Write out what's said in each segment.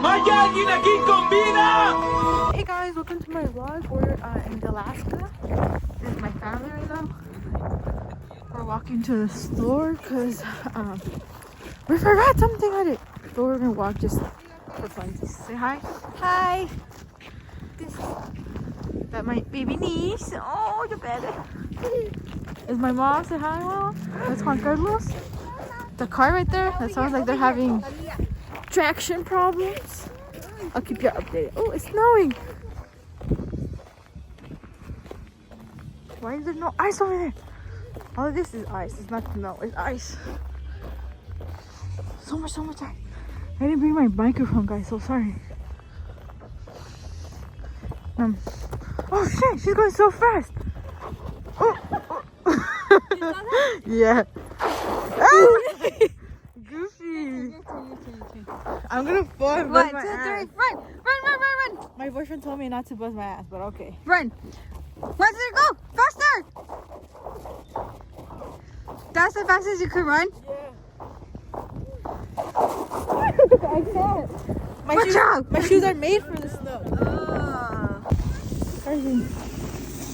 ¿Hay alguien aquí con vida? Hey guys, welcome to my vlog. We're in Dallaska. This is my family right now. We're walking to the store because we forgot something at it. So we're gonna walk just for fun. Say hi. Hi. This that my baby niece. Oh, you better. Is my mom? Say hi, Mom. That's Juan Carlos. The car right there. That sounds like they're having traction problems. I'll keep you updated. Oh, it's snowing. Why is there no ice over there? All of this is ice. It's not snow. It's ice. So much ice. I didn't bring my microphone, guys. So sorry. Oh shit! She's going so fast. Oh. Yeah. Goofy. I'm gonna fall and buzz my ass. Run! My boyfriend told me not to buzz my ass, but okay. Run! Faster, go! Faster! That's the fastest you could run? Yeah. I can't. Watch out! My shoes are made for the snow.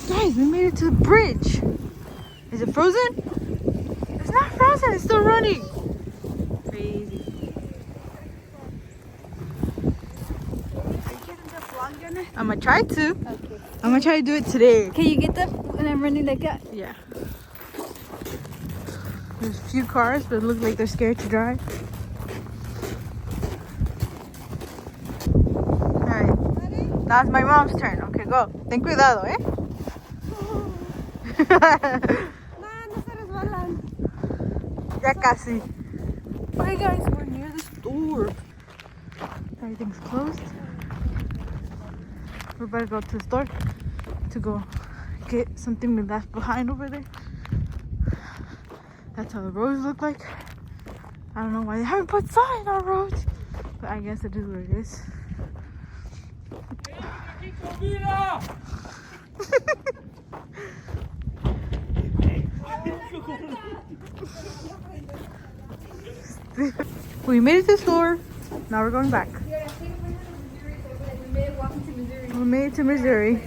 Guys, we made it to the bridge. Is it frozen? It's not frozen, it's still running. Crazy. I'm gonna try to. Okay. I'm gonna try to do it today. Can you get them when I'm running like that? Yeah. There's a few cars, but it looks like they're scared to drive. Alright. That's my mom's turn. Okay, go. Ten cuidado, eh? Ya casi. Okay, guys, we're near the store. Everything's closed. We're about to go to the store to go get something we left behind over there. That's how the roads look like. I don't know why they haven't put sign on roads, but I guess it is what it is. We made it to the store. Now we're going back. We made it to Missouri.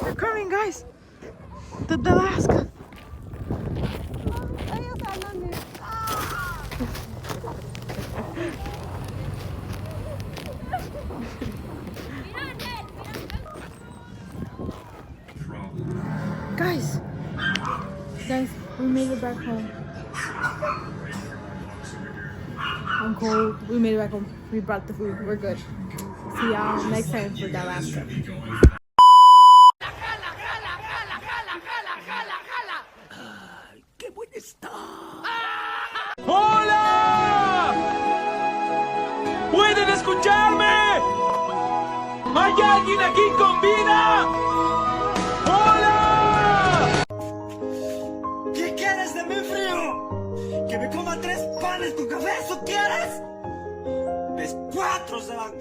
They're coming, guys. The Dallaska. Guys, we made it back home. I'm cold. We made it back home. We brought the food. We're good. See y'all next time for Dallaska. ¡Qué buen está! ¡Hola! ¿Pueden escucharme? ¿Hay alguien aquí con vida? ¡Hola! ¿Qué quieres de mi frío? ¿Que me coma 3 panes con café? ¿Eso quieres? ¡Ves 4 se van!